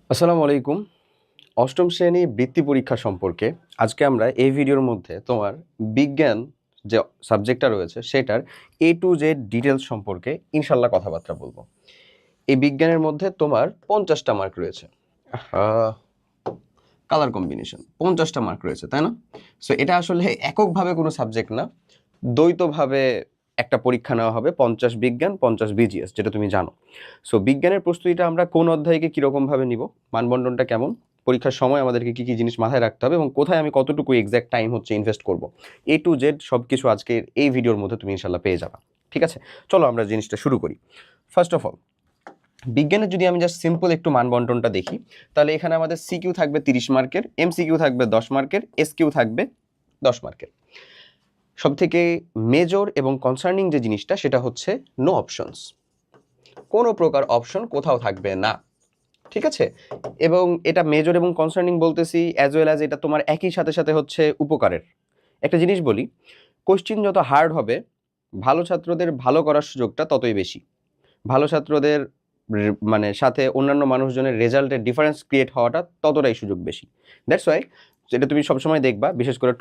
আসসালামু আলাইকুম। অষ্টম শ্রেণী বৃত্তি পরীক্ষা সম্পর্কে আজকে আমরা এই ভিডিওর মধ্যে তোমার বিজ্ঞান যে সাবজেক্টটা রয়েছে সেটার A to Z ডিটেলস সম্পর্কে ইনশাল্লাহ কথাবার্তা বলবো। এই বিজ্ঞানের মধ্যে তোমার 50টা মার্ক রয়েছে। কালার কম্বিনেশন 50টা মার্ক রয়েছে, তাই না? সো এটা আসলে এককভাবে কোনো সাবজেক্ট না, দ্বৈতভাবে একটা পরীক্ষা নেওয়া হবে। 50 বিজ্ঞান, 50 BGS, যেটা তুমি জানো। সো বিজ্ঞানের প্রস্তুতিটা আমরা কোন অধ্যায়কে কীরকমভাবে নিব, মানবন্টনটা কেমন, পরীক্ষার সময় আমাদেরকে কী কী জিনিস মাথায় রাখতে হবে এবং কোথায় আমি কতটুকু এক্স্যাক্ট টাইম হচ্ছে ইনভেস্ট করব, A to Z সব কিছু আজকের এই ভিডিওর মধ্যে তুমি ইনশাল্লাহ পেয়ে যাবা। ঠিক আছে, চলো আমরা জিনিসটা শুরু করি। ফার্স্ট অফ অল, বিজ্ঞানের যদি আমি জাস্ট সিম্পল একটু মানবন্টনটা দেখি, তাহলে এখানে আমাদের সিকিউ থাকবে 30 মার্কের, MCQ থাকবে 10 মার্কের, SQ থাকবে 10 মার্কের। সব থেকে মেজর এবং কনসার্নিং যে জিনিসটা সেটা হচ্ছে নো অপশনস, কোনো প্রকার অপশন কোথাও থাকবে না। ঠিক আছে, এবং এটা মেজর এবং কনসার্নিং বলতেছি অ্যাজ ওয়েল অ্যাজ এটা তোমার একই সাথে সাথে হচ্ছে উপকারের। একটা জিনিস বলি, কোশ্চিন যত হার্ড হবে ভালো ছাত্রদের ভালো করার সুযোগটা ততই বেশি। ভালো ছাত্রদের মানে সাথে অন্যান্য মানুষজনের রেজাল্টের ডিফারেন্স ক্রিয়েট হওয়াটা ততটাই সুযোগ বেশি। দ্যাটস ওয়াই যেটা তুমি সবসময় দেখবা, বিশেষ করে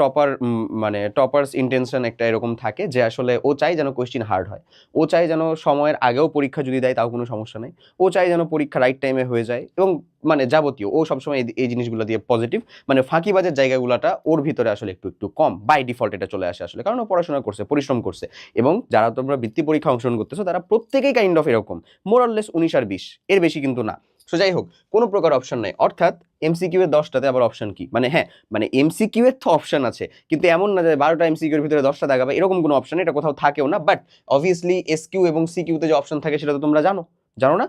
মানে টপার্স ইন্টেনশন একটা এরকম থাকে যে আসলে ও চাই যেন কোয়েশ্চিন হার্ড হয়, ও চাই যেন সময়ের আগেও পরীক্ষা যদি দেয় তাও কোনো সমস্যা নেই, ও চাই যেন পরীক্ষা রাইট টাইমে হয়ে যায়, এবং মানে যাবতীয় ও সবসময় এই জিনিসগুলো দিয়ে পজিটিভ, মানে ফাঁকিবাজের জায়গাগুলোটা ওর ভিতরে আসলে একটু একটু কম, বাই ডিফল্ট এটা চলে আসে আসলে, কারণ ও পড়াশোনা করছে, পরিশ্রম করছে। এবং যারা তোমরা বৃত্তি পরীক্ষা অংশগ্রহণ করতেছো তারা প্রত্যেকেই কাইন্ড অফ এরকম, মোরাললেস 19 আর 20, এর বেশি কিন্তু না। সো যাই হোক, কোনো প্রকার অপশন নাই, অর্থাৎ MCQ এর 10টাতে আবার অপশন কি, মানে হ্যাঁ মানে MCQ এর তো অপশন আছে, কিন্তু এমন না যে 12টা MCQ এর ভিতরে 10টা দাগাবে, এরকম কোনো অপশন এটা কোথাও থাকেও না। বাট অবভিয়াসলি SQ এবং CQ তে যে অপশন থাকে সেটা তো তোমরা জানো, জানো না?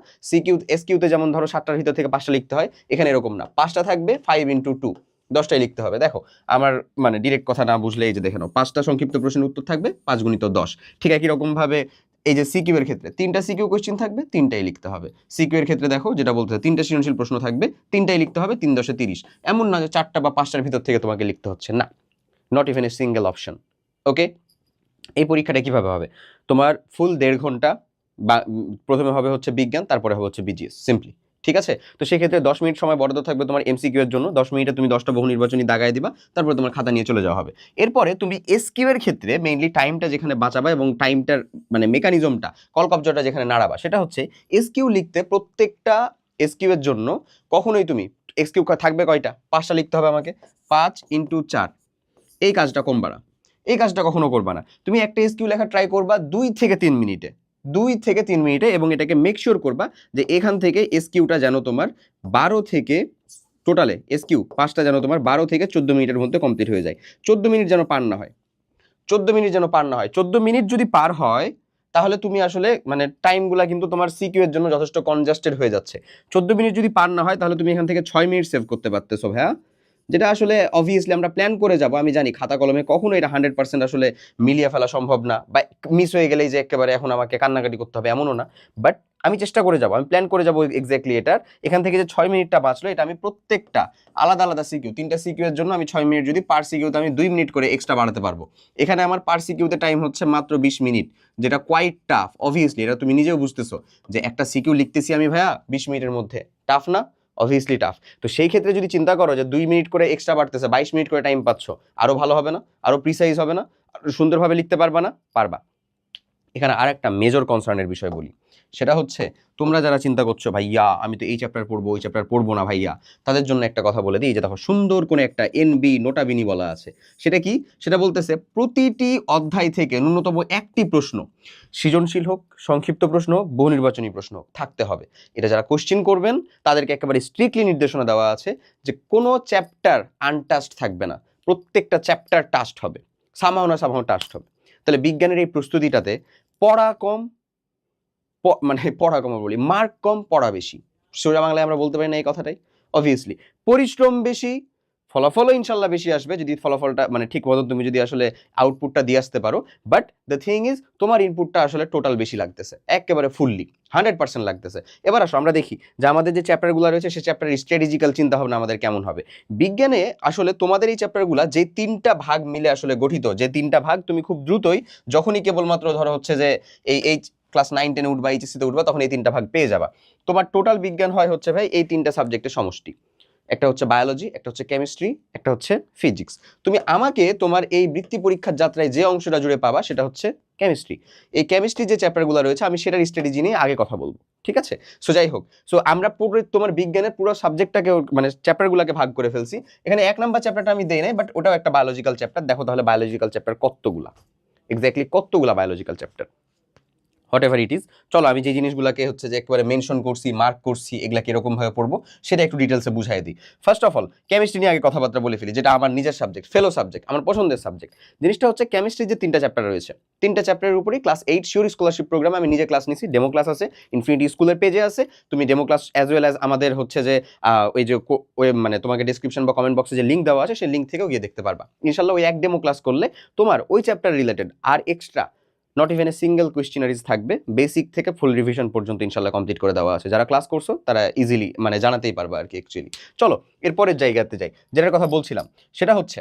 SQ তে যেমন ধরো 7টার ভিতর থেকে 5টা লিখতে হয়, এখানে এরকম না, 5টা থাকবে, 5 into 2, 10টাই লিখতে হবে। দেখো আমার মানে ডিরেক্ট কথা না বুঝলে এই যে দেখে নাও, 5টা সংক্ষিপ্ত প্রশ্নের উত্তর থাকবে, 5 গুণিত 10। ঠিক একই রকম ভাবে এই যে সিকিউ এর ক্ষেত্রে 3টা সিকিউ কোশ্চেন থাকবে, 3টাই লিখতে হবে। সিকিউ এর ক্ষেত্রে দেখো যেটা বলতে হয়, 3টা সৃজনশীল প্রশ্ন থাকবে, 3টাই লিখতে হবে, 3 10 30। এমন না যে 4টা বা 5টার ভিতর থেকে তোমাকে লিখতে হচ্ছে, না, not even a single option. Okay, এই পরীক্ষাটা কিভাবে হবে? তোমার ফুল 1.5 ঘন্টা, বা প্রথমে হবে হচ্ছে বিজ্ঞান, তারপরে হবে হচ্ছে BGS, সিম্পলি। ঠিক আছে, তো সেক্ষেত্রে 10 মিনিট সময় বরাদ্দ থাকবে তোমার MCQ এর জন্য। 10 মিনিটে তুমি 10টা বহু নির্বাচনী দাগায় দিবা, তারপরে তোমার খাতা নিয়ে চলে যাওয়া হবে। এরপরে তুমি SQ এর ক্ষেত্রে মেইনলি টাইমটা যেখানে বাঁচাবা এবং টাইমটার মানে মেকানিজমটা, কলকবজাটা যেখানে নাড়াবা, সেটা হচ্ছে SQ লিখতে প্রত্যেকটা SQ এর জন্য কখনোই তুমি SQ থাকবে কয়টা, 5টা লিখতে হবে আমাকে, 5 into 4, এই কাজটা কম বাড়া, এই কাজটা কখনো করবা না। তুমি একটা SQ লেখা ট্রাই করবা 2 থেকে 3 মিনিটে, 2 থেকে 3 মিনিটে, এবং এটাকে মেক শিওর করবা যে এখান থেকে SQটা যেন তোমার 12 থেকে টোটালে SQ 5টা যেন তোমার 12 থেকে 14 মিনিটের মধ্যে কমপ্লিট হয়ে যায়। 14 মিনিট যেন পার না হয়, 14 মিনিট যেন পার না হয়। 14 মিনিট যদি পার হয় তাহলে তুমি আসলে মানে টাইমগুলা কিন্তু তোমার সিকিউ এর জন্য যথেষ্ট কনজাস্টেড হয়ে যাচ্ছে। 14 মিনিট যদি পার না হয় তাহলে তুমি এখান থেকে 6 মিনিট সেভ করতে পারতেছো ভাইয়া, যেটা আসলে অবভিয়াসলি আমরা প্ল্যান করে যাব। আমি জানি খাতা কলমে কখনো এটা 100% আসলে মিলিয়ে ফেলা সম্ভব না, বা মিস হয়ে গেলেই যে একেবারে এখন আমাকে কান্নাকাটি করতে হবে এমনও না। বাট আমি চেষ্টা করে যাব, আমি প্ল্যান করে যাব এক্স্যাক্টলি এটার। এখান থেকে যে 6 মিনিটটা বাঁচলো, এটা আমি প্রত্যেকটা আলাদা আলাদা সিকিউ, 3টা সিকিউ এর জন্য আমি 6 মিনিট, যদি পার সিকিউতে আমি 2 মিনিট করে এক্সট্রা বাড়াতে পারবো। এখানে আমার পার সিকিউতে টাইম হচ্ছে মাত্র 20 মিনিট, যেটা কোয়াইট টাফ। অবভিয়াসলি এটা তুমি নিজেও বুঝতেছো যে একটা সিকিউ লিখতেছি আমি ভাইয়া 20 মিনিটের মধ্যে, টাফ না? Obviously tough. তো সেই ক্ষেত্রে যদি চিন্তা করো যে 2 মিনিট করে এক্সট্রা বাড়তেছে, 22 মিনিট করে টাইম পাচ্ছ, আরো ভালো হবে না? আরো প্রিসাইজ হবে না? সুন্দরভাবে লিখতে পারবা না? পারবা। এখানে আর একটা মেজর কনসার্নের বিষয় বলি, সেটা হচ্ছে তোমরা যারা চিন্তা করছো ভাইয়া আমি তো এই চ্যাপ্টার পড়বো ওই চ্যাপ্টার পড়বো না ভাইয়া, তাদের জন্য একটা কথা বলে দিই, যে দেখো সুন্দর করে একটা NB নোটাবিনি বলা আছে। সেটা কি? সেটা বলতেছে প্রতিটি অধ্যায় থেকে ন্যূনতম একটি প্রশ্ন, সৃজনশীল হোক, সংক্ষিপ্ত প্রশ্ন হোক, বহু নির্বাচনী প্রশ্ন থাকতে হবে। এটা যারা কোশ্চিন করবেন তাদেরকে একেবারে স্ট্রিক্টলি নির্দেশনা দেওয়া আছে যে কোনো চ্যাপ্টার আনটাস্ট থাকবে না, প্রত্যেকটা চ্যাপ্টার টাস্ট হবে, সামহাও না সামহাও টাস্ট হবে। তাহলে বিজ্ঞানের এই প্রস্তুতিটাতে পড়া কম, মানে পড়া কম বলি, মার্ক কম পড়া বেশি, সোজা বাংলায় আমরা বলতে পারি না এই কথাটাই? অবভিয়াসলি পরিশ্রম বেশি, ফলাফলও ইনশাল্লাহ বেশি আসবে, যদি ফলাফলটা মানে ঠিক মতো তুমি যদি আসলে আউটপুটটা দিয়ে আসতে পারো। বাট দ্য থিং ইজ তোমার ইনপুটটা আসলে টোটাল বেশি লাগতেছে, একেবারে ফুললি 100% লাগতেছে। এবার আসো আমরা দেখি যে আমাদের যে চ্যাপ্টারগুলো রয়েছে সেই চ্যাপ্টারের স্ট্র্যাটেজিক্যাল চিন্তাভাবনা আমাদের কেমন হবে। বিজ্ঞানে আসলে তোমাদের এই চ্যাপ্টারগুলো যে 3টা ভাগ মিলে আসলে গঠিত, যে 3টা ভাগ তুমি খুব দ্রুতই যখনই কেবলমাত্র ধরো হচ্ছে যে এই ক্লাস 9-10 উঠবা, এইচএসসিতে উঠবা, তখন এই 3টা ভাগ পেয়ে যাবা। তোমার টোটাল বিজ্ঞান হয় হচ্ছে ভাই এই 3টা সাবজেক্টের সমষ্টি, একটা হচ্ছে বায়োলজি, একটা হচ্ছে কেমিস্ট্রি, একটা হচ্ছে ফিজিক্স। তুমি আমাকে তোমার এই বৃত্তি পরীক্ষার যাত্রায় যে অংশটা জুড়ে পাবা সেটা হচ্ছে কেমিস্ট্রি। এই কেমিস্ট্রি যে চ্যাপ্টারগুলো রয়েছে আমি সেটার স্ট্র্যাটেজি নিয়ে আগে কথা বলবো, ঠিক আছে? সো যাই হোক, সো আমরা পুরো তোমার বিজ্ঞানের পুরো সাবজেক্টটাকে মানে চ্যাপ্টারগুলোকে ভাগ করে ফেলছি। এখানে 1 নাম্বার চ্যাপ্টারটা আমি দেই নাই, বাট ওটাও একটা বায়োলজিক্যাল চ্যাপ্টার। দেখো তাহলে বায়োলজিক্যাল চ্যাপ্টার কতগুলা, এক্স্যাক্টলি কতগুলা biological chapter, what ever it is. চলো আমি যে জিনিসগুলোকে হচ্ছে যে একেবারে মেনশন করছি, মার্ক করছি, এগুলা কিরকম ভাবে পড়বো সেটা একটু ডিটেলসে বুঝাই দিই। ফার্স্ট অফ অল কেমিস্ট্রি নিয়ে আগে কথাবার্তা বলে ফেলি, যেটা আমার নিজের সাবজেক্ট, ফেলো সাবজেক্ট, আমার পছন্দের সাবজেক্ট। জিনিসটা হচ্ছে কেমিস্ট্রির যে 3টা চ্যাপ্টার রয়েছে, 3টা চ্যাপ্টারের উপরেই ক্লাস 8 শিওর স্কলারশিপ প্রোগ্রামে আমি নিজে ক্লাস নিছি, ডেমো ক্লাস আছে, ইনফিনিটি স্কুলের পেজে আছে। তুমি demo class as well as আমাদের হচ্ছে যে ওই যে মানে তোমাকে ডিসক্রিপশন বা কমেন্ট বক্সে যে লিঙ্ক দেওয়া আছে সেই লিঙ্ক থেকেও গিয়ে দেখতে পারবা। ইনশাল্লাহ ওই এক ডেমো ক্লাস করলে তোমার ওই চ্যাপ্টার রিলেটেড আর extra not even a single questionnaires থাকবে, বেসিক থেকে ফুল রিভিশন পর্যন্ত ইনশাল্লাহ কমপ্লিট করে দেওয়া আছে। যারা ক্লাস করছো তারা ইজিলি মানে জানাতেই পারবে আর কি অ্যাকচুয়ালি। চলো এরপরের জায়গাতে যাই, যেটার কথা বলছিলাম সেটা হচ্ছে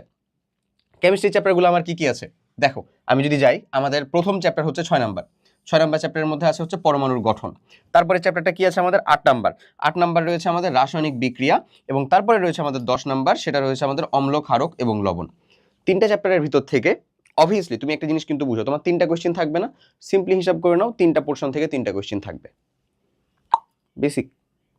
কেমিস্ট্রি চ্যাপ্টারগুলো আমার কি কি আছে। দেখো আমি যদি যাই, আমাদের প্রথম চ্যাপ্টার হচ্ছে 6 নাম্বার। 6 নাম্বার চ্যাপ্টারের মধ্যে আছে হচ্ছে পরমাণুর গঠন। তারপরে চ্যাপ্টারটা কি আছে আমাদের 8 নাম্বার। 8 নাম্বার রয়েছে আমাদের রাসায়নিক বিক্রিয়া, এবং তারপরে রয়েছে আমাদের 10 নাম্বার, সেটা রয়েছে আমাদের অম্ল, ক্ষারক এবং লবণ। 3টা চ্যাপ্টারের ভিতর থেকে অবভিয়াসলি তুমি একটা জিনিস কিন্তু বুঝো, তোমার 3টা কোয়েশ্চেন থাকবে না, সিম্পলি হিসাব করে নাও 3টা পোর্শন থেকে 3টা কোয়েশ্চেন থাকবে। বেসিক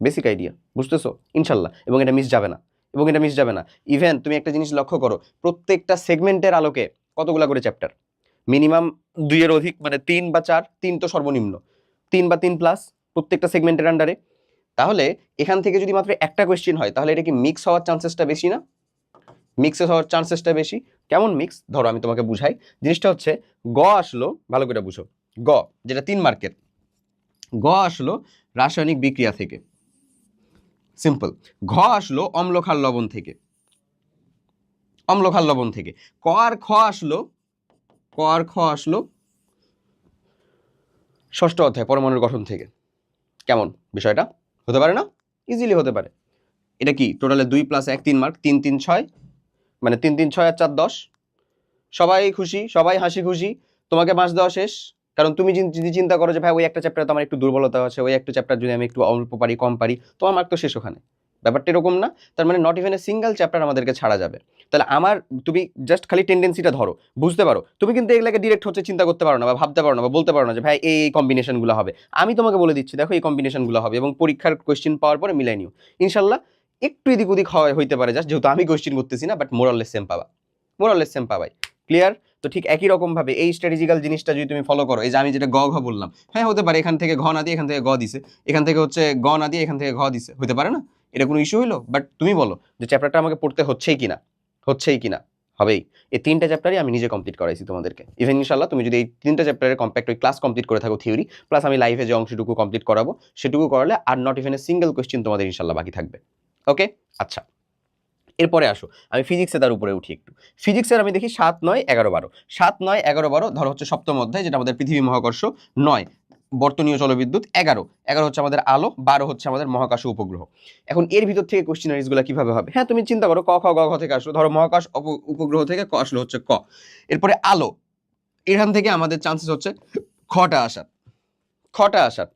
বেসিক আইডিয়া, বুঝতেছো ইনশাল্লাহ, এবং এটা মিস যাবে না, এবং এটা মিস যাবে না। ইভেন তুমি একটা জিনিস লক্ষ্য করো, প্রত্যেকটা সেগমেন্টের আলোকে কতগুলা করে চ্যাপ্টার, মিনিমাম 2-এর অধিক, মানে 3 বা 4, 3 তো সর্বনিম্ন, 3 বা 3 প্লাস প্রত্যেকটা সেগমেন্টের আন্ডারে। তাহলে এখান থেকে যদি মাত্র একটা কোয়েশ্চেন হয় তাহলে এটা কি মিক্স হওয়ার চান্সেসটা বেশি না? মিক্সেস হওয়ার চান্সেসটা বেশি। কেমন মিক্স? ধরো আমি তোমাকে বুঝাই, জিনিসটা হচ্ছে গ আসলো, ভালো করে বুঝো, গ যেটা 3 মার্কের, গ আসলো রাসায়নিক বিক্রিয়া থেকে, সিম্পল। ঘ আসলো অম্ল, ক্ষার, লবণ থেকে, অম্ল, ক্ষার, লবণ থেকে। ক আর খ আসলো, ক আর খ আসলো ষষ্ঠ অধ্যায় পরমাণুর গঠন থেকে। কেমন বিষয়টা? হতে পারে না? ইজিলি হতে পারে। এটা কি টোটালে 2 + 1 3 মার্ক, 3 3 6, মানে 3 3 6 আর 4 10। সবাই খুশি, সবাই হাসি খুশি, তোমাকে মাস দেওয়া শেষ। কারণ তুমি যদি চিন্তা করো যে ভাই ওই একটা চ্যাপ্টারে তো আমার একটু দুর্বলতা আছে, ওই একটা চ্যাপ্টার যদি আমি একটু অল্প পারি, কম পারি, তোমার মার্ক তো শেষ ওখানে। ব্যাপারটা এরকম না। তার মানে not even a single chapter আমাদেরকে ছাড়া যাবে। তাহলে আমার, তুমি জাস্ট খালি টেন্ডেন্সিটা ধরো, বুঝতে পারো। তুমি কিন্তু এগুলাকে ডিরেক্ট হচ্ছে চিন্তা করতে পারো না, বা ভাবতে পারো না, বা বলতে পারো না যে ভাই এই কম্বিনেশনগুলো হবে। আমি তোমাকে বলে দিচ্ছি দেখো এই কম্বিনেশনগুলো হবে, এবং পরীক্ষার কোয়েশ্চেন পাওয়ার পরে মিলাই নিও ইনশাল্লাহ। একটু এদিক ওদিক হইতে পারে জাস্ট, যেহেতু আমি কোয়েশ্চেন করতেছি না, বাট মোরাললেস সেম পাবা, মোরাললেস সেম পাবাই। ক্লিয়ার? তো ঠিক একই রকম ভাবে এই স্ট্র্যাটেজিক্যাল জিনিসটা যদি তুমি ফলো করো, এই যে আমি যেটা গ ঘ বললাম, হ্যাঁ হতে পারে এখান থেকে ঘ না দিয়ে এখান থেকে গ দিছে, এখান থেকে হচ্ছে গ না দিয়ে এখান থেকে ঘ দিছে, হতে পারে না? এটা কোনো ইস্যু হইলো? বাট তুমি বলো যে চ্যাপ্টারটা আমাকে পড়তে হচ্ছেই কিনা, হচ্ছেই কিনা, হবেই। এই 3টা চ্যাপ্টারই আমি নিজে কমপ্লিট করাইছি তোমাদেরকে। ইভেন ইনশাল্লাহ তুমি যদি এই 3টা চ্যাপ্টারের কম্প্যাক্ট ওই ক্লাস কমপ্লিট করে থাকো থিওরি, প্লাস আমি লাইভে যে অংশটুকু কমপ্লিট করাবো সেটুকু করালে are not even a single question তোমাদের ইনশাল্লাহ বাকি থাকবে। ওকে, আচ্ছা এরপরে আসো আমি ফিজিক্সে তার উপরে উঠি একটু। ফিজিক্সের আমি দেখি 7 9 11 12, 7 9 11 12 ধরো হচ্ছে সপ্তম অধ্যায়, যেটা আমাদের পৃথিবী মহাকর্ষ, 9 বর্তনীয় জলবিদ্যুৎ, 11 হচ্ছে আমাদের আলো, 12 হচ্ছে আমাদের মহাকাশ ও উপগ্রহ। এখন এর ভিতর থেকে কোশ্চেনারিজগুলো কিভাবে হবে? হ্যাঁ তুমি চিন্তা করো, ক খ গ ঘ থেকে আসলো, ধরো মহাকাশ উপগ্রহ থেকে ক আসলো হচ্ছে ক, এরপরে আলো, এখান থেকে আমাদের চান্সেস হচ্ছে খটা আসার, খটা আসার,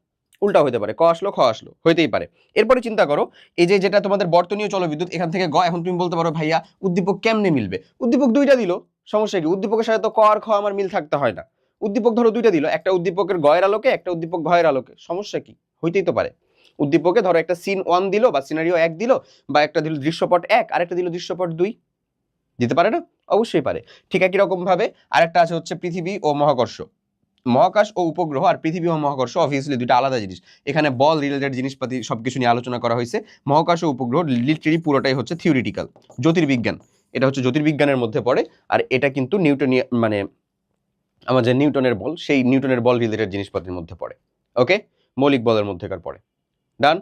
উল্টা হতে পারে, ক আসলো খ আসলো, হইতেই পারে। এরপরে চিন্তা করো এই যে যেটা তোমাদের বর্তনীয় জলবিদ্যুৎ, এখান থেকে গ। এখন তুমি বলতে পারো ভাইয়া উদ্দীপক কেমনে মিলবে? উদ্দীপক 2টা দিল, সমস্যা কি? উদ্দীপকের সাথে তো ক আর খ আমার মিল থাকতে হয় না। উদ্দীপক ধরো 2টা দিল, একটা উদ্দীপকের গয়ের আলোকে, একটা উদ্দীপক ঘয়ের আলোকে, সমস্যা কি? হইতেই তো পারে। উদ্দীপকে ধরো একটা সিন 1 দিল বা সিনারিও 1 দিল, বা একটা দিল দৃশ্যপট 1 আর একটা দিল দৃশ্যপট 2, দিতে পারে না? অবশ্যই পারে। ঠিক একই রকম ভাবে আরেকটা আছে হচ্ছে পৃথিবী ও মহাকর্ষ। মহাকাশ ও উপগ্রহ আর পৃথিবী ও মহাকর্ষ অবভিয়াসলি দুটো আলাদা জিনিস। এখানে বল রিলেটেড জিনিসপাতি সবকিছু নিয়ে আলোচনা করা হয়েছে। মহাকাশ ও উপগ্রহ লিটারেলি পুরোটাই হচ্ছে থিওরিটিক্যাল, জ্যোতির্বিজ্ঞান। এটা হচ্ছে জ্যোতির্বিজ্ঞানের মধ্যে পড়ে, আর এটা কিন্তু নিউটনীয়, মানে আমার যে নিউটনের বল, সেই নিউটনের বল রিলেটেড জিনিসপাতির মধ্যে পড়ে। ওকে, মৌলিক বলের মধ্যেকার পড়ে। ডান।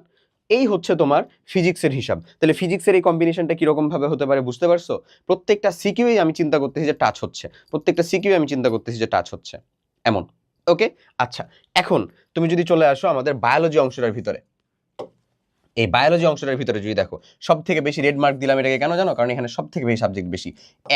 এই হচ্ছে তোমার ফিজিক্সের হিসাব। তাহলে ফিজিক্সের এই কম্বিনেশনটা কিরকম ভাবে হতে পারে বুঝতে পারছো? প্রত্যেকটা সিকিউই আমি চিন্তা করতেছি যে টাচ হচ্ছে, প্রত্যেকটা সিকিউই আমি চিন্তা করতেছি যে টাচ হচ্ছে, এমন। ওকে, আচ্ছা এখন তুমি যদি চলে আসো আমাদের বায়োলজি অংশটার ভিতরে, এই বায়োলজি অংশটার ভিতরে যদি দেখো, সব থেকে বেশি রেড মার্ক দিলাম এটাকে কেন জানো? কারণ এখানে সব থেকে বেশি সাবজেক্ট বেশি,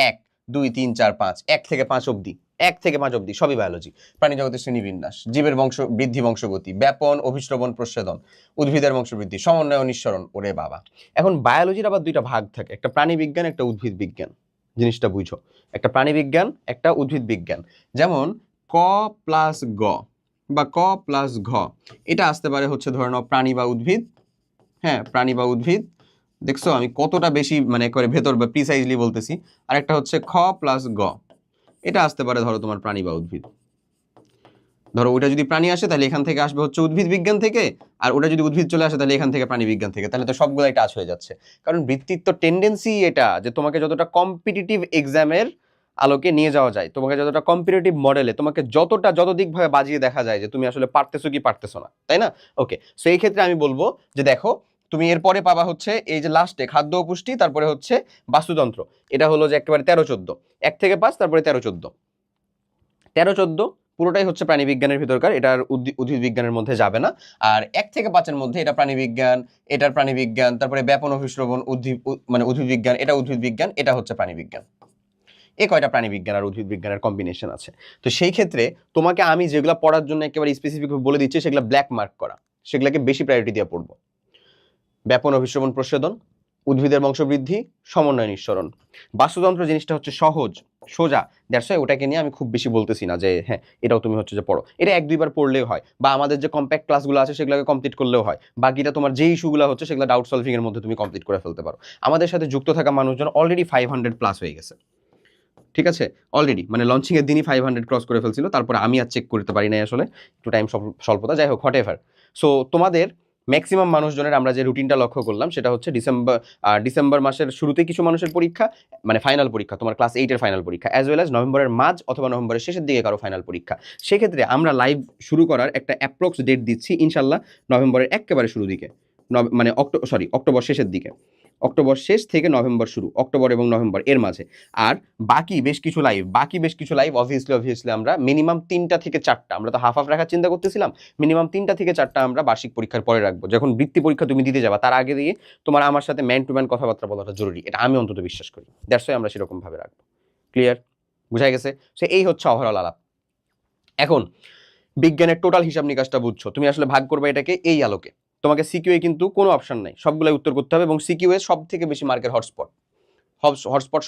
1 2 3 4 5, 1 থেকে 5 অবধি, 1 থেকে 5 অবধি সবই বায়োলজি। প্রাণী জগতের শ্রেণীবিন্যাস, জীবের বংশ বৃদ্ধি বংশগতি, ব্যাপন অভিশ্রবণ প্রচ্ছেদন, উদ্ভিদের বংশবৃদ্ধি, সমন্বয় ও নিঃসরণ। ওরে বাবা, এখন বায়োলজির আবার দুইটা ভাগ থাকে, একটা প্রাণী বিজ্ঞান, একটা উদ্ভিদ বিজ্ঞান। জিনিসটা বুঝো, একটা প্রাণী বিজ্ঞান, একটা উদ্ভিদ বিজ্ঞান। যেমন ক প্লাস গ বা ক প্লাস ঘ, এটা আসতে পারে হচ্ছে ধরে নাও প্রাণী বা উদ্ভিদ। হ্যাঁ, প্রাণী বা উদ্ভিদ। দেখছো আমি কতটা বেশি মানে করে ভেতর বা প্রিসাইজলি বলতেছি। আর একটা হচ্ছে খ প্লাস গ, এটা আসতে পারে ধরো তোমার প্রাণী বা উদ্ভিদ। ধরো ওটা যদি প্রাণী আসে তাহলে এখান থেকে আসবে হচ্ছে উদ্ভিদ বিজ্ঞান থেকে, আর ওটা যদি উদ্ভিদ চলে আসে তাহলে এখান থেকে প্রাণী বিজ্ঞান থেকে। তাহলে তো সবগুলাই টাচ হয়ে যাচ্ছে। কারণ বৃত্তির তো টেন্ডেন্সি এটা যে তোমাকে যতটা কম্পিটিটিভ এক্সামের আলোকে নিয়ে যাওয়া যায়, তোমাকে যতটা কম্পিটিটিভ মডেলে তোমাকে যত দিকভাবে বাজিয়ে দেখা যায় যে তুমি আসলে পারতেছো কি পারতেছো না, তাই না? ওকে, সো এই ক্ষেত্রে আমি বলবো যে দেখো তুমি এরপরে পাবা হচ্ছে এই যে লাস্টে খাদ্য ও পুষ্টি, তারপরে হচ্ছে বাস্তুতন্ত্র। এটা হলো যে একেবারে 13-14, 1 থেকে 5, তারপরে 13-14। 13-14 পুরোটাই হচ্ছে প্রাণী বিজ্ঞানের ভিতরকার, এটার উদ্ভিদ বিজ্ঞানের মধ্যে যাবে না। আর 1 থেকে 5-এর মধ্যে এটা প্রাণী বিজ্ঞান, এটার প্রাণী বিজ্ঞান, তারপরে ব্যাপন অভিশ্রবণ মানে উদ্ভিদ বিজ্ঞান, এটা উদ্ভিদ বিজ্ঞান, এটা হচ্ছে প্রাণী বিজ্ঞান। এই কয়টা প্রাণী বিজ্ঞান আর উদ্ভিদ বিজ্ঞানের কম্বিনেশন আছে। তো সেই ক্ষেত্রে তোমাকে আমি যেগুলো পড়ার জন্য একেবারে স্পেসিফিক বলে দিচ্ছি সেগুলো ব্ল্যাক মার্ক করা, সেগুলোকে বেশি প্রায়োরিটি দিয়ে পড়বো। ব্যাপন অভিশ্রবণ প্রচ্ছেদন, উদ্ভিদের বংশবৃদ্ধি, সমন্বয় নিঃসরণ। বাস্তুতন্ত্র জিনিসটা হচ্ছে সহজ সোজা, দ্যাটস ওয়াই ওটাকে নিয়ে আমি খুব বেশি বলতেছি না যে হ্যাঁ এটাও তুমি হচ্ছে যে পড়ো, এটা 1-2 বার পড়লেও হয়, বা আমাদের যে কম্প্যাক্ট ক্লাসগুলো আছে সেগুলোকে কমপ্লিট করলেও হয়। বাকিটা তোমার যে ইস্যুগুলো হচ্ছে সেগুলো ডাউট সলভিং এর মধ্যে তুমি কমপ্লিট করে ফেলতে পারো। আমাদের সাথে যুক্ত থাকা মানুষজন অলরেডি 500+ হয়ে গেছে, ঠিক আছে? অলরেডি মানে লঞ্চিং এর দিনই 500 ক্রস করে ফেলছিল, তারপরে আমি আর চেক করতে পারি নাই আসলে, একটু টাইম স্বল্পতা, যাই হোক হোয়াট এভার। সো তোমাদের ম্যাক্সিমাম মানুষজনের আমরা যে রুটিনটা লক্ষ্য করলাম সেটা হচ্ছে ডিসেম্বর মাসের শুরুতে কিছু মানুষের পরীক্ষা, মানে ফাইনাল পরীক্ষা, তোমার ক্লাস 8-এর ফাইনাল পরীক্ষা, অ্যাজ ওয়েল অ্যাজ নভেম্বরের মাঝ অথবা নভেম্বরের শেষের দিকে কারো ফাইনাল পরীক্ষা। সেক্ষেত্রে আমরা লাইভ শুরু করার একটা অ্যাপ্রক্স ডেট দিচ্ছি ইনশাল্লাহ নভেম্বরের একেবারে শুরু দিকে, মানে অক্টোবর শেষের দিকে, অক্টোবর শেষ থেকে নভেম্বর শুরু, অক্টোবর এবং নভেম্বর এর মাঝে। আর বাকি বেশ কিছু লাইভ অবভিয়াসলি আমরা মিনিমাম 3টা থেকে 4টা, আমরা তো হাফ রাখার চিন্তা করতেছিলাম, মিনিমাম 3টা থেকে 4টা আমরা বার্ষিক পরীক্ষার পরে রাখবো। যখন বৃত্তি পরীক্ষা তুমি দিতে যাবা তার আগে দিয়ে তোমার আমার সাথে ম্যান টু ম্যান কথাবার্তা বলাটা জরুরি, এটা আমি অন্তত বিশ্বাস করি। দ্যাটস ওয়াই আমরা সেরকম ভাবে রাখবো। ক্লিয়ার? বুঝা গেছে? সো এই হচ্ছে ওভারঅল আলাপ। এখন বিজ্ঞানের টোটাল হিসাব নিকাশটা বুঝছো, তুমি আসলে ভাগ করবে এটাকে এই আলোকে। তোমাকে সিকিউএ কিন্তু কোনো অপশন নাই, সবগুলাই উত্তর করতে হবে, এবং সিকিউএ সব থেকে বেশি মার্কের হটস্পট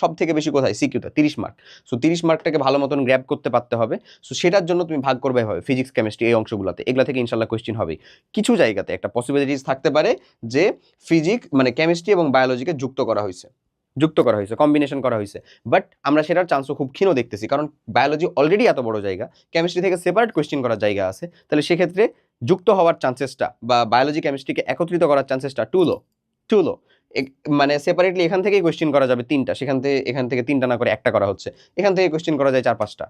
সব থেকে বেশি কোথায়? সিকিউতে 30 মার্ক। সো 30 মার্কটাকে ভালো মতন গ্র্যাব করতে পারতে হবে। সো সেটার জন্য তুমি ভাগ করবে হবে ফিজিক্স কেমিস্ট্রি এই অংশগুলোতে, এগুলা থেকে ইনশাল্লাহ কোয়েশ্চেন হবে। কিছু জায়গাতে একটা পসিবিলিটিস থাকতে পারে যে ফিজিক্স মানে কেমিস্ট্রি এবং বায়োলজিকে যুক্ত করা হয়েছে, কম্বিনেশন করা হয়েছে, বাট আমরা সেটার চান্সও খুব ক্ষীণ দেখতেছি, কারণ বায়োলজি অলরেডি এত বড় জায়গা, কেমিস্ট্রি থেকে সেপারেট কোয়েশ্চেন করার জায়গা আছে, তাহলে সেক্ষেত্রে যুক্ত হওয়ার চান্সেসটা বা বায়োলজি কেমিস্ট্রিকে একত্রিত করার চান্সেসটা টু লো। মানে সেপারেটলি এখান থেকেই কোয়েশ্চেন করা যাবে 3টা, এখান থেকে 3টা না করে একটা করা হচ্ছে, এখান থেকে কোয়েশ্চেন করা যায় 4-5টা,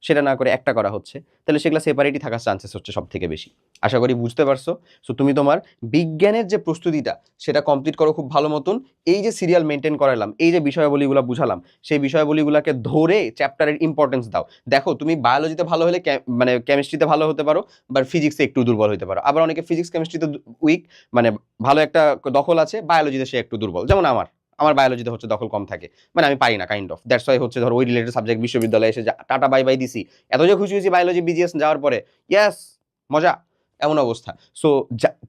সেটা না করে একটা করা হচ্ছে, তাহলে সেগুলো সেপারেটই থাকার চান্সেস হচ্ছে সব থেকে বেশি। আশা করি বুঝতে পারছো। সো তুমি তোমার বিজ্ঞানের যে প্রস্তুতিটা সেটা কমপ্লিট করো খুব ভালো মতন। এই যে সিরিয়াল মেনটেন করালাম, এই যে বিষয়াবলীগুলো বুঝালাম, সেই বিষয়াবলীগুলোকে ধরে চ্যাপ্টারের ইম্পর্টেন্স দাও। দেখো তুমি বায়োলজিতে ভালো হলে মানে কেমিস্ট্রিতে ভালো হতে পারো, বা ফিজিক্সে একটু দুর্বল হতে পারো। আবার অনেকে ফিজিক্স কেমিস্ট্রিতে উইক, মানে ভালো একটা দখল আছে, বায়োলজিতে সে একটু দুর্বল, যেমন আমার বায়োলজিতে হচ্ছে দখল কম থাকে, মানে আমি পারি না কাইন্ড অফ। দ্যাটস ওয়াই হচ্ছে ধরো ওই রিলেটেড সাবজেক্ট বিশ্ববিদ্যালয়ে এসে টাটা বাই বাই দিছি, এত যে খুশি হয়েছি বায়োলজি বিজিএস যাওয়ার পরে, ইয়াস মজা, এমন অবস্থা। সো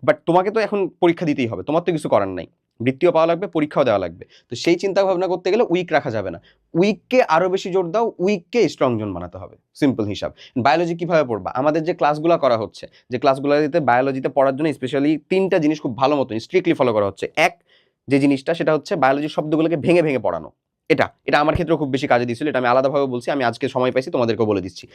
বাট তোমাকে তো এখন পরীক্ষা দিতেই হবে, তোমার তো কিছু করার নাই, বৃত্তিও পাওয়া লাগবে, পরীক্ষাও দেওয়া লাগবে। তো সেই চিন্তা ভাবনা করতে গেলে উইক রাখা যাবে না, উইককে আরো বেশি জোর দাও, উইককে স্ট্রং জোন বানাতে হবে, সিম্পল হিসাব। বায়োলজি কিভাবে পড়বা? আমাদের যে ক্লাসগুলো করা হচ্ছে, যে ক্লাসগুলোতে বায়োলজিতে পড়ার জন্য স্পেশালি 3টা জিনিস খুব ভালো মতো স্ট্রিক্টলি ফলো করা হচ্ছে। এক যে জিনিসটা সেটা হচ্ছে বায়োলজির শব্দগুলোকে ভেঙে ভেঙে পড়ানো। এটা আমার ক্ষেত্রে খুব বেশি কাজে দিয়েছিল, এটা আমি আলাদাভাবে বলছি, আমি আজকে সময় পাইছি তোমাদেরকেও বলে দিচ্ছি।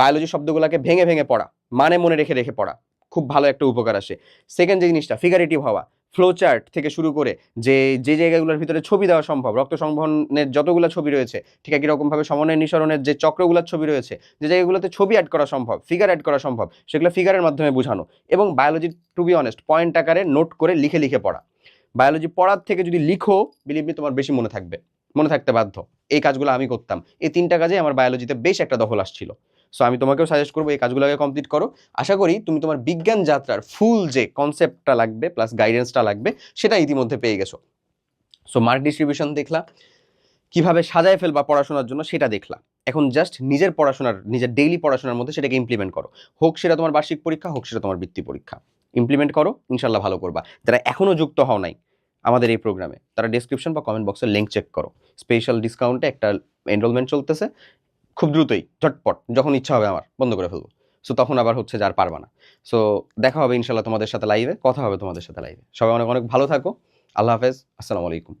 বায়োলজি শব্দগুলোকে ভেঙে ভেঙে পড়া, মানে মনে রেখে রেখে পড়া, খুব ভালো একটা উপকার আসে। সেকেন্ড যে জিনিসটা, ফিগারেটিভ হওয়া, ফ্লো চার্ট থেকে শুরু করে যে জায়গাগুলোর ভিতরে ছবি দেওয়া সম্ভব, রক্ত সংবহনের যতগুলো ছবি রয়েছে, ঠিক একই রকমভাবে সমন্বয় নিঃসরণের যে চক্রগুলোর ছবি রয়েছে, যে জায়গাগুলোতে ছবি অ্যাড করা সম্ভব, ফিগার অ্যাড করা সম্ভব, সেগুলো ফিগারের মাধ্যমে বোঝানো। এবং biology to be honest point আকারে নোট করে লিখে লিখে পড়া। বায়োলজি পড়ার থেকে যদি লিখো, বিলিভ মি তোমার বেশি মনে থাকতে বাধ্য। এই কাজগুলো আমি করতাম, এই 3টা কাজে আমার বায়োলজিতে বেশ একটা দখল আসছিল। সো আমি তোমাকেও সাজেস্ট করবো এই কাজগুলোকে কমপ্লিট করো। আশা করি তুমি তোমার বিজ্ঞান যাত্রার ফুল যে কনসেপ্টটা লাগবে প্লাস গাইডেন্সটা লাগবে সেটা ইতিমধ্যে পেয়ে গেছো। সো মার্ক ডিস্ট্রিবিউশন দেখলা, কিভাবে সাজায় ফেলবা পড়াশোনার জন্য সেটা দেখলা, এখন জাস্ট নিজের পড়াশোনার, নিজের ডেইলি পড়াশোনার মধ্যে সেটাকে ইমপ্লিমেন্ট করো। হোক সেটা তোমার বার্ষিক পরীক্ষা, হোক সেটা তোমার বৃত্তি পরীক্ষা। ইমপ্লিমেন্ট করো, ইনশাল্লাহ ভালো করবা। যারা এখনও যুক্ত হও নাই আমাদের এই প্রোগ্রামে, তারা ডেসক্রিপশন বা কমেন্ট বক্সের লিঙ্ক চেক করো। স্পেশাল ডিসকাউন্টে একটা এনরোলমেন্ট চলতেছে, খুব দ্রুতই, ঝটপট, যখন ইচ্ছা হবে আমার বন্ধ করে ফেলবো। সো তখন আবার হচ্ছে যে আর পারবা না। সো দেখা হবে ইনশাল্লাহ তোমাদের সাথে লাইভে, কথা হবে তোমাদের সাথে লাইভে। সবাই অনেক অনেক ভালো থাকো। আল্লাহ হাফেজ, আসসালামু আলাইকুম।